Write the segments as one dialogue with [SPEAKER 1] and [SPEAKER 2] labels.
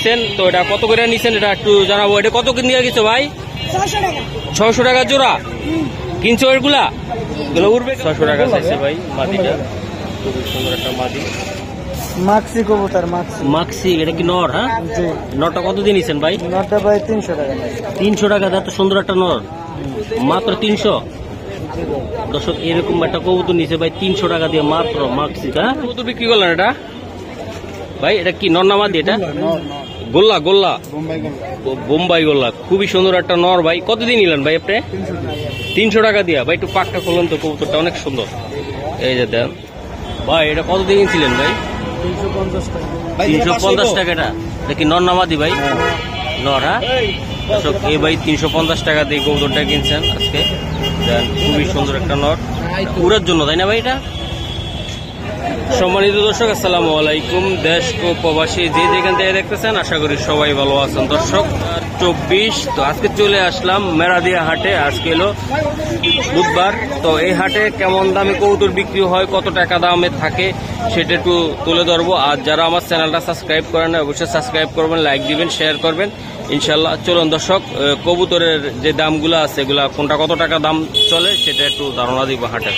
[SPEAKER 1] দেখছেন। তো এটা কত করে নিচ্ছেন এটা একটু জানাবো। এটা কত কিনে নিয়ে গেছো ভাই? 600 টাকা জোড়া কিনছো? এগুলা উঠবে 600 টাকা চাইছে ভাই মাদিটা। খুবই সুন্দর একটা মাদি
[SPEAKER 2] মাক্সি কবুতর।
[SPEAKER 1] মাক্সি এটা কি নর? হ্যাঁ, নরটা কত দিয়ে নিচ্ছেন ভাই?
[SPEAKER 2] নরটা ভাই 300 টাকা।
[SPEAKER 1] 300 টাকা? এত সুন্দর একটা নর মাত্র 300। দর্শক এরকম একটা কবুতর নিচে ভাই 300 টাকা দিয়ে মাত্র মাক্সি। হ্যাঁ, কবুতর বিক্রি করলেন এটা ভাই? এটা কি নর না মাদি? এটা গোল্লা বোম্বাই গোল্লা। খুবই সুন্দর একটা নর ভাই। কত দিয়ে নিলেন ভাই আপনি? 300 টাকা দিয়া ভাই। একটু পাকটা করলেন তো, কবুতরটা অনেক সুন্দর। এই যে দেন ভাই, এটা কত দিয়ে কিনছিলেন ভাই? 350 টাকা। এটা কি নর না মাদি ভাই? নর। হ্যাঁ দর্শক, এই ভাই 350 টাকা দিয়ে কবুতরটা কিনছেন আজকে। খুবই সুন্দর একটা নর, উড়ার জন্য, তাই না ভাই? এটা সম্মানিত দর্শক আসসালামু আলাইকুম। দেশ ও প্রবাসী যে যেখান থেকে দেখতেছেন, আশা করি সবাই ভালো আছেন। দর্শক 24 তো আজকে চলে আসলাম মেরাদিয়া হাটে। আজকে এলো বুধবার। তো এই হাটে কেমন দামে কবুতর বিক্রি হয়, কত টাকা দামে থাকে সেটা একটু তুলে ধরবো। আর যারা আমার চ্যানেলটা সাবস্ক্রাইব করেন না, অবশ্যই সাবস্ক্রাইব করবেন, লাইক দিবেন, শেয়ার করবেন ইনশাল্লাহ। চলুন দর্শক, কবুতরের যে দামগুলো আছে এগুলা কোনটা কত টাকা দাম চলে সেটা একটু ধারণা দিব হাটে।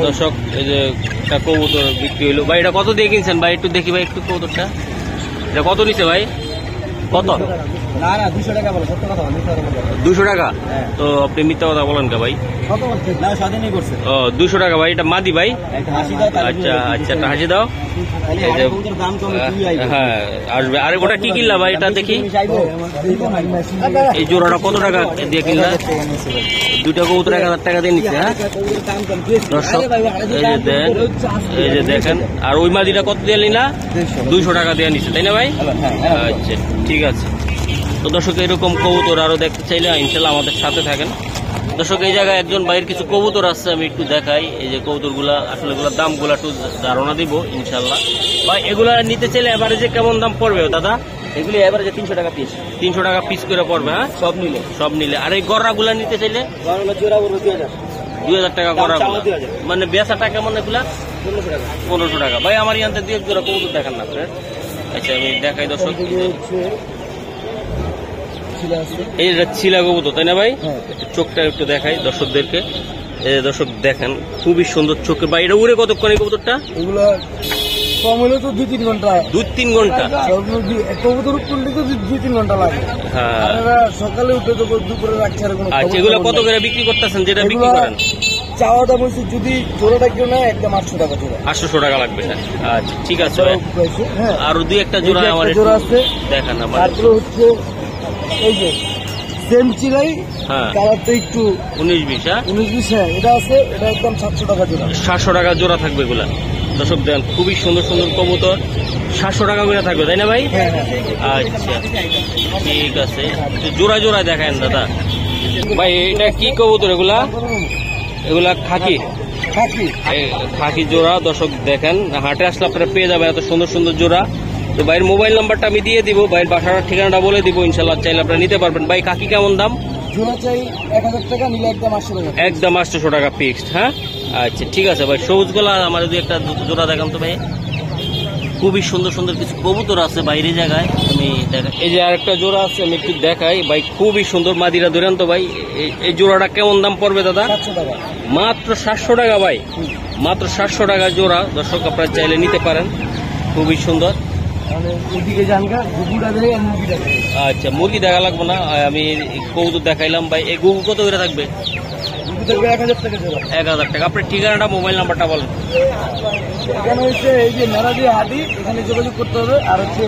[SPEAKER 1] দর্শক এই যে একটা কবুতর বিক্রি হইলো ভাই। এটা কত দিয়ে কিনছেন ভাই? একটু দেখি ভাই একটু কবুতরটা। এটা কত নিচ্ছে ভাই? কত? 200 টাকা? তো আপনি মিথ্যা কথা বলেন কা ভাই? 200 টাকা ভাই। এটা মাদি ভাই? আচ্ছা একটা হাসি দাও। হ্যাঁ আসবে। আরে ওটা কি কিনলা ভাই? এটা দেখি এই জোড়াটা কত টাকা দিয়ে কিনলা? দুইটা কবুতর 1000 টাকা দিয়ে নিচ্ছে। হ্যাঁ দর্শক এই যে দেখেন। আর ওই মাদিটা কত দিয়ে নিলা? 200 টাকা দিয়ে নিচ্ছে, তাই না ভাই? আচ্ছা ঠিক আছে। তো দর্শক এরকম কবুতর আরো দেখতে চাইলে ইনশাল্লাহ আমাদের সাথে থাকেন। দর্শক এই জায়গায় একজন বাইরের কিছু কবুতর আছে, আমি একটু দেখাই। এই যে কবুতরগুলা আসলে এগুলোর দামগুলা একটু ধারণা দিব ইনশাল্লাহ। বা এগুলা নিতে চাইলে এভারেজে কেমন দাম পড়বে দাদা? এগুলি এভারেজে 300 টাকা পিস। 300 টাকা পিস করে পড়বে? হ্যাঁ সব নিলে। আর এই গররাগুলা নিতে চাইলে 2000 টাকা গররা। মানে বেচাটা কেমন এগুলা? 1500 টাকা ভাই। আমার ইয়াতে 2 জোড়া কবুতর দেখান না আপনার? আচ্ছা আমি দেখাই দর্শক। এই চিলা কবুতর, তাই না ভাই? চোখটা একটু দেখাই দর্শকদেরকে। দর্শক দেখেন খুবই সুন্দর চোখে ভাই। এটা উড়ে কতক্ষণ এই কবুতরটা?
[SPEAKER 2] এগুলো কম হলে তো 2-3 ঘন্টা।
[SPEAKER 1] 2-3 ঘন্টা?
[SPEAKER 2] কবুতর উঠলে তো 2-3 ঘন্টা লাগে। হ্যাঁ সকালে উঠে তো দুপুরে রাখছে।
[SPEAKER 1] আচ্ছা এগুলো কত করে বিক্রি করতেছেন যেটা বিক্রি করেন?
[SPEAKER 2] চাওয়া দাম হচ্ছে যদি জোড়াটা কেউ নেয় একদম 800 টাকা জোড়া।
[SPEAKER 1] 800 টাকা লাগবে। আচ্ছা ঠিক আছে। আর 2-1টা জোড়া আমার
[SPEAKER 2] জোড়া আছে
[SPEAKER 1] দেখান। আমার
[SPEAKER 2] তারপরে হচ্ছে এই যে সেম চিলাই, কালারটা একটু 19-20। হ্যাঁ 19-20। হ্যাঁ এটা আছে, এটা একদম 700 টাকা জোড়া। 700
[SPEAKER 1] টাকা জোড়া থাকবে এগুলা। দর্শক দেন খুবই সুন্দর সুন্দর কবুতর 700 টাকা করে থাকবে, তাই না ভাই? আচ্ছা ঠিক আছে। জোড়া জোড়া দেখায় দাদা ভাই। এটা কি কবুতর এগুলা? এগুলা খাকি জোড়া। দর্শক দেখেন হাটে আসলে আপনারা পেয়ে যাবেন এত সুন্দর সুন্দর জোড়া। তো ভাইয়ের মোবাইল নাম্বারটা আমি দিয়ে দিব, ভাইয়ের বাসার ঠিকানাটা বলে দিব ইনশাল্লাহ, চাইলে আপনারা নিতে পারবেন। ভাই খাকি কেমন দাম?
[SPEAKER 2] জোড়া চাই 1000 টাকা, নিলে একদম 800 টাকা।
[SPEAKER 1] একদম 800 টাকা ফিক্সড। হ্যাঁ আচ্ছা ঠিক আছে ভাই। সবুজ গোলা আমার যদি একটা জোড়া দেখান তো ভাই। খুবই সুন্দর সুন্দর কিছু কবুতর আছে বাইরে জায়গায়, আমি দেখাই। এই যে আরেকটা জোড়া আছে, আমি একটু দেখাই ভাই। খুবই সুন্দর মাদিরা ধরেন তো ভাই। এই জোড়াটা কেমন দাম পড়বে দাদা?
[SPEAKER 2] 700 টাকা।
[SPEAKER 1] মাত্র 700 টাকা ভাই। মাত্র 700 টাকা জোড়া। দর্শক আপনারা চাইলে নিতে পারেন। খুবই সুন্দর। আচ্ছা মুরগি দেখা লাগবে না, আমি কবুতর দেখাইলাম ভাই। এই গুগু কত করে থাকবে?
[SPEAKER 2] 1000 টাকা জোড়া।
[SPEAKER 1] 1000 টাকা। আপনার ঠিকানাটা মোবাইল নাম্বারটা বলেন।
[SPEAKER 2] এখানে হচ্ছে এই যে মেরাদিয়া হাটি, এখানে যোগাযোগ করতে হবে। আর হচ্ছে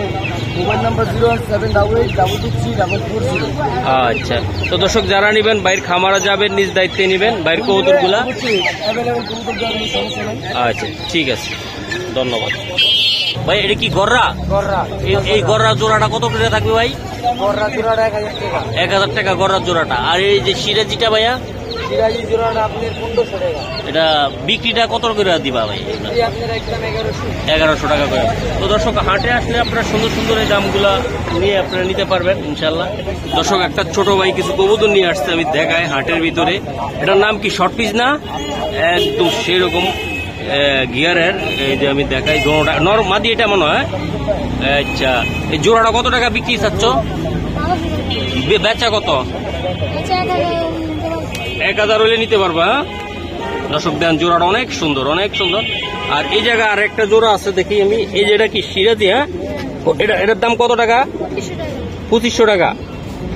[SPEAKER 2] মোবাইল নাম্বার 01788223440।
[SPEAKER 1] আচ্ছা তো দর্শক যারা নিবেন বাইরের খামারা যাবেন, নিজ দায়িত্বে নিবেন বাইরের কবুতর গুলা। আচ্ছা ঠিক আছে, ধন্যবাদ ভাই। এটা কি গররা? এই গররা জোড়াটা কত করে থাকবে ভাই?
[SPEAKER 2] গররা জোড়াটা 1000 টাকা। 1000
[SPEAKER 1] টাকা গররা জোড়াটা। আর এই যে সিরাজিটা ভাইয়া?
[SPEAKER 2] সিরাজি জোড়াটা আপনার 1500 টাকা।
[SPEAKER 1] এটা বিক্রিটা কত করে দিবা ভাই?
[SPEAKER 2] আপনার একদম
[SPEAKER 1] 1100 টাকা করে। তো দর্শক হাটে আসলে আপনারা সুন্দর সুন্দর এই দামগুলা নিয়ে আপনারা নিতে পারবেন ইনশাল্লাহ। দর্শক একটা ছোট ভাই কিছু কবুতর নিয়ে আসছে, আমি দেখাই হাটের ভিতরে। এটার নাম কি শর্ট পিস না? একদম সেরকম গিয়ারের। এই যে আমি দেখাই জোড়াটা নর মাদি, এটা মনে হয়। আচ্ছা, এই জোড়াটা কত টাকা বিক্রি চাচ্ছ? বেচা কত? 1000 হলে নিতে পারবা। দর্শক দেন, জোড়াটা অনেক সুন্দর, অনেক সুন্দর। আর এই জায়গায় আর একটা জোড়া আছে দেখি আমি। এই যে এটা কি সিরাজি? হ্যাঁ, এটার দাম কত টাকা? 2500 টাকা।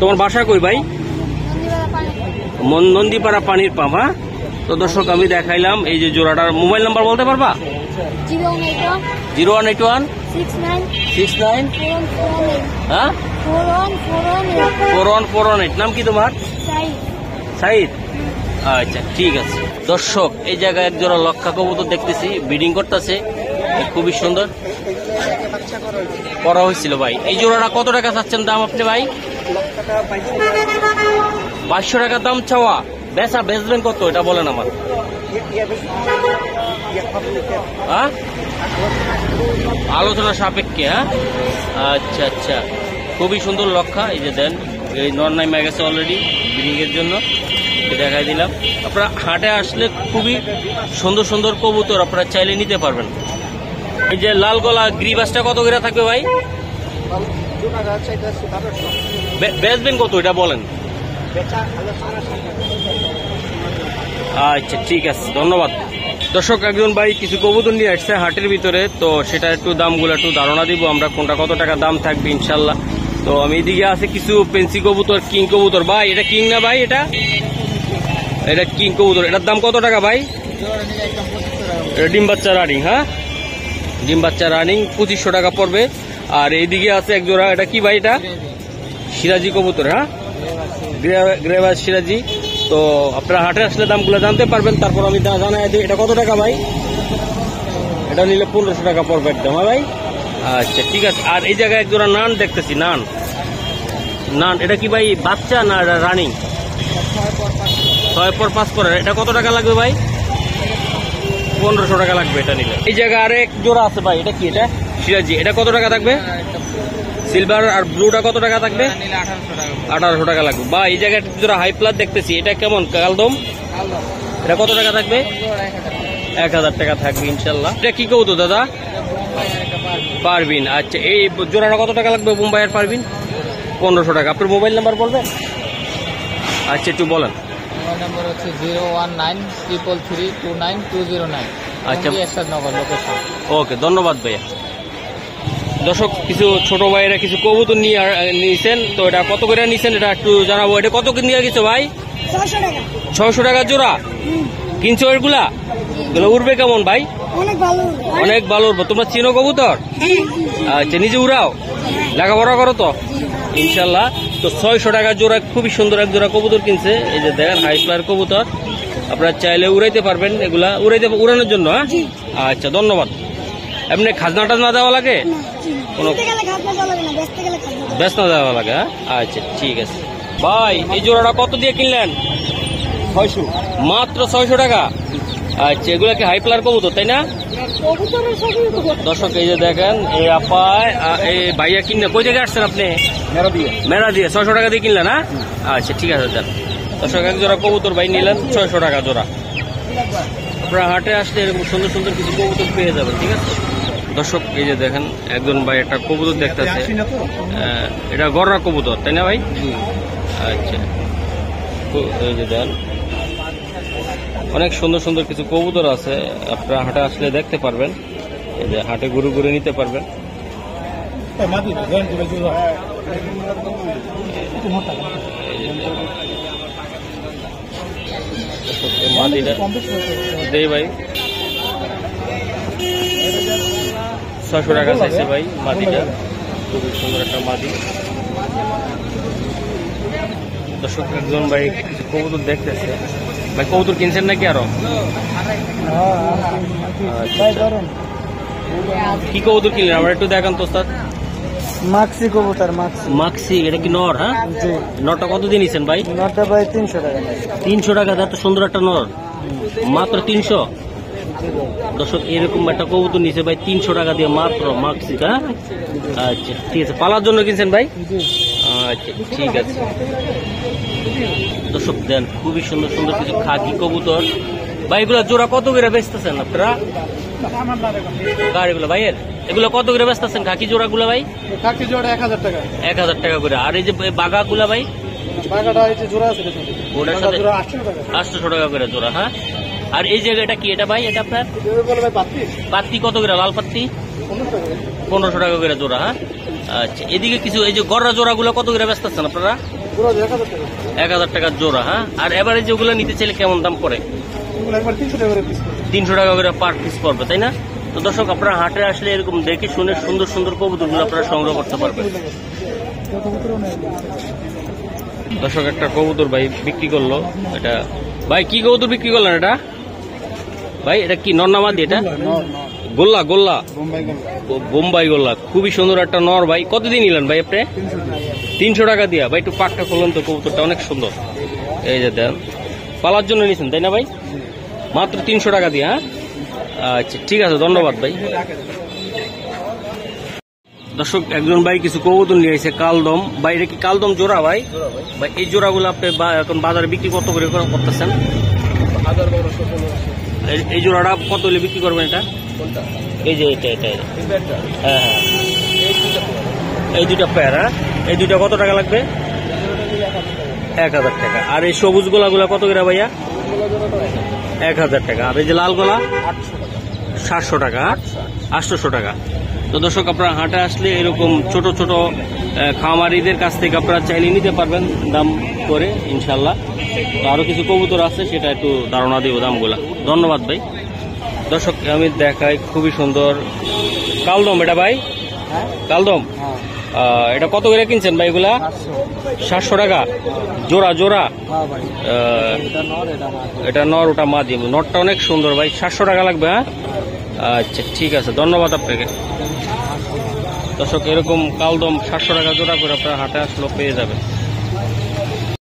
[SPEAKER 1] তোমার বাসা কই ভাই? নন্দীপাড়া পানির পাম্প। হ্যাঁ, তো দর্শক আমি দেখাইলাম এই যে জোড়াটার। মোবাইল নাম্বার বলতে পারবা? 0181 69 হ্যাঁ 4148। নাম কি তোমার? সাইদ। আচ্ছা, ঠিক আছে। দর্শক এই জায়গায় এক জোড়া লক্ষা কবুতর দেখতেছি, ব্রিডিং করতেছে, খুবই সুন্দর করা হয়েছিল ভাই। এই জোড়াটা কত টাকা চাচ্ছেন দাম আপনি ভাই? 500 টাকা দাম চাওয়া। বেচবেন কত এটা বলেন আমার। হ্যাঁ, আলোচনা সাপেক্ষে। হ্যাঁ, আচ্ছা আচ্ছা, খুবই সুন্দর লক্ষা। এই যে দেন, এই নর নাইমা গেছে অলরেডি ব্রিডিং এর জন্য, দেখাই দিলাম। আপনারা হাটে আসলে খুবই সুন্দর সুন্দর কবুতর আপনারা চাইলে নিতে পারবেন। এই যে লাল গলা গ্রিবাসটা কত করে থাকবে ভাই? বেচবেন কত এটা বলেন। আচ্ছা, ঠিক আছে, ধন্যবাদ। দর্শক একজন ভাই কিছু কবুতর নিয়ে আসছে হাটের ভিতরে, তো সেটা একটু দামগুলো একটু ধারণা দিব আমরা, কোনটা কত টাকা দাম থাকবে ইনশাল্লাহ। তো আমি এদিকে আছে কিছু পেন্সি কবুতর, কিং কবুতর। ভাই এটা কিং না ভাই? এটা কিং কবুতর। এটার দাম কত টাকা ভাই? ডিম বাচ্চা রানিং। হ্যাঁ, ডিম বাচ্চা রানিং 2500 টাকা পড়বে। আর এইদিকে আছে এক জোড়া, এটা কি ভাই? এটা সিরাজি কবুতর। হ্যাঁ, গ্রেভাস সিরাজি। তো আপনারা হাটে আসলে দামগুলো জানতে পারবেন। তারপর আমি জানাই দিই এটা কত টাকা ভাই? এটা নিলে 1500 টাকা পড়বে একদম। হ্যাঁ ভাই, আচ্ছা ঠিক আছে। আর এই জায়গায় এক জোড়া নান দেখতেছি, নান। এটা কি ভাই বাচ্চা না রানিং? 6 পর 5 করে। এটা কত টাকা লাগবে ভাই? 1500 টাকা লাগবে এটা নিলে। এই জায়গায় আরেক জোড়া আছে ভাই, এটা কি? এটা সিরাজি। এটা কত টাকা থাকবে? সিলভার আর ব্লুটা কত টাকা থাকবে? 1800 টাকা লাগবে। বা এই জায়গায় জোড়া হাই প্লাস দেখতেছি, এটা কেমন কালদম? এটা কত টাকা থাকবে? 1000 টাকা থাকবে ইনশাল্লাহ। এটা কি কবুতর দাদা? পারবিন। আচ্ছা, এই জোড়াটা কত টাকা লাগবে? মুম্বাইয়ের পারবিন 1500 টাকা। আপনার মোবাইল নাম্বার বলবেন? আচ্ছা, একটু বলেন।
[SPEAKER 3] আমার নাম্বার হচ্ছে 01933329209।
[SPEAKER 1] আচ্ছা,
[SPEAKER 3] নগর লোকেশন।
[SPEAKER 1] ওকে, ধন্যবাদ ভাইয়া। দর্শক কিছু ছোট ভাইয়েরা কিছু কবুতর নিয়েছেন, তো এটা কত করে নিয়েছেন এটা একটু জানাবো। এটা কত নিয়ে গেছো ভাই? 600 টাকা জোড়া কিনছো? এগুলা উড়বে কেমন ভাই? অনেক ভালো উড়বো। তোমরা চিনো কবুতর? আচ্ছা, নিজে উড়াও? লেখাপড়া করো তো ইনশাল্লাহ। তো 600 টাকা জোড়া খুবই সুন্দর এক জোড়া কবুতর কিনছে। এই যে দেখেন হাই ফ্লায়ার কবুতর, আপনারা চাইলে উড়াইতে পারবেন। এগুলা উড়ানোর জন্য। হ্যাঁ, আচ্ছা, ধন্যবাদ। এমনি খাজনা টাজনা দেওয়া লাগে? কোনো বেচনা দেওয়া লাগে? আচ্ছা, ঠিক আছে ভাই। এই জোড়াটা কত দিয়ে কিনলেন? 600। মাত্র 600 টাকা। আচ্ছা, এগুলা কি হাই ফ্লায়ার কবুতর তাই না? দর্শক এই যে দেখেন, এই আপায় এই ভাইয়া কিনলে কই জায়গায় আসছেন আপনি? মেরা দিয়ে 600 টাকা দিয়ে কিনলেন? হ্যাঁ, আচ্ছা, ঠিক আছে। দর্শক এক জোড়া কবুতর ভাই নিলেন 600 টাকা জোড়া। আপনারা হাটে আসলে এরকম সুন্দর সুন্দর কিছু কবুতর পেয়ে যাবেন। ঠিক আছে দর্শক, এই যে দেখেন একজন ভাই একটা কবুতর দেখতেছে, এটা গররা কবুতর তাই না ভাই? আচ্ছা, এই যে দেখেন অনেক সুন্দর সুন্দর কিছু কবুতর আছে, আপনারা হাটে আসলে দেখতে পারবেন। এই যে হাটে ঘুরে ঘুরে নিতে পারবেন। দেই ভাই 600 টাকা চাইছে ভাই মাদিটা, খুবই সুন্দর একটা মাদি। দর্শক একজন ভাই কিছু কবুতর দেখতেছে। ভাই কবুতর কিনছেন নাকি আরো? কি কবুতর কিনলেন আমার একটু দেখান তো ওস্তাদ।
[SPEAKER 2] মাক্সি কবুতর।
[SPEAKER 1] মাক্সি, এটা কি নর? হ্যাঁ, নরটা কত দিয়ে নিছেন ভাই?
[SPEAKER 2] নরটা ভাই 300 টাকা।
[SPEAKER 1] 300 টাকা? এত সুন্দর একটা নর মাত্র 300। দর্শক এরকম একটা কবুতর নিছে ভাই 300 টাকা দিয়ে মাত্র মাক্সি। হ্যাঁ, আচ্ছা ঠিক আছে। পালার জন্য কিনছেন ভাই? আচ্ছা ঠিক আছে। দর্শক দেন খুবই সুন্দর সুন্দর কিছু খাকি কবুতর ভাই এগুলো জোড়া কত করে বেচতেছেন আপনারা? গাড়িগুলো ভাইয়ের এগুলো কত করে বেচতেছেন খাকি জোড়াগুলো ভাই?
[SPEAKER 2] কাকি জোড়া 1000 টাকা।
[SPEAKER 1] 1000 টাকা করে। আর এই যে বাগাগুলা ভাই?
[SPEAKER 2] বাগাটা এই যে জোড়া আছে
[SPEAKER 1] ওটার সাথে
[SPEAKER 2] 800 টাকা।
[SPEAKER 1] 800 টাকা করে জোড়া। হ্যাঁ। আর এই যে এটা কি এটা ভাই? এটা আপনার
[SPEAKER 2] বলে ভাই পাত্তি
[SPEAKER 1] পাত্তি কত করে? লাল পাত্তি 1500 টাকা করে জোড়া। হ্যাঁ। আচ্ছা এদিকে কিছু এই যে গড়া জোড়াগুলো কত করে বেচতেছেন আপনারা?
[SPEAKER 2] পুরো 1000 টাকা।
[SPEAKER 1] 1000 টাকার জোড়া। হ্যাঁ। আর এবারে যেগুলো নিতে চাইলে কেমন দাম পড়ে?
[SPEAKER 2] এগুলো একবার 300 টাকা করে পিস।
[SPEAKER 1] 300 টাকা করে পার পিস পড়বে তাই না? তো দর্শক আপনারা হাটে আসলে এরকম দেখে শুনে সুন্দর সুন্দর কবুতরগুলো আপনারা সংগ্রহ করতে পারবেন। দর্শক একটা কবুতর ভাই বিক্রি করলো। এটা ভাই কি কবুতর বিক্রি করলেন এটা ভাই? এটা কি নর না মাদি? এটা গোল্লা গোল্লা বোম্বাই গোল্লা, খুবই সুন্দর একটা নর ভাই। কতদিন নিলেন ভাই আপনি? 300 টাকা দিয়া ভাই। একটু পাকটা করলেন তো, কবুতরটা অনেক সুন্দর। এই যে দেন পালার জন্য নিয়েছেন তাই না ভাই? মাত্র 300 টাকা দিয়ে। হ্যাঁ আচ্ছা ঠিক আছে, ধন্যবাদ ভাই। দর্শক একজন ভাই কিছু কবুতর নিয়ে এসে কালদম ভাই। এটা কি কালদম জোড়া ভাই? ভাই এই জোড়াগুলো আপনি এখন বাজারে বিক্রি কত করে করতেছেন? এই জোড়াটা কত হলে বিক্রি করবেন এটা? এই যে এটা এটা হ্যাঁ হ্যাঁ এই দুইটা পেয়ার। হ্যাঁ এই দুইটা কত টাকা লাগবে? 1000 টাকা। আর এই সবুজ গোলাগুলা কত করে ভাইয়া? 1000 টাকা। আর এই যে লাল গোলা 700 টাকা। 800 টাকা। তো দর্শক আপনারা হাটে আসলে এরকম ছোট ছোট খামারিদের কাছ থেকে আপনারা চাইলে নিতে পারবেন দাম করে ইনশাল্লাহ। তো আরো কিছু কবুতর আছে, সেটা একটু ধারণা দিব দামগুলা। ধন্যবাদ ভাই। দর্শক আমি দেখাই, খুবই সুন্দর কালদম এটা ভাই। কালদম এটা কত করে কিনছেন ভাই এগুলা? 700 টাকা জোড়া জোড়া। এটা নর ওটা মাদি। নরটা অনেক সুন্দর ভাই। 700 টাকা লাগবে। হ্যাঁ আচ্ছা ঠিক আছে, ধন্যবাদ আপনাকে। দর্শক এরকম কালদম 700 টাকা জোড়া করে আপনারা হাটে আসলে পেয়ে যাবেন।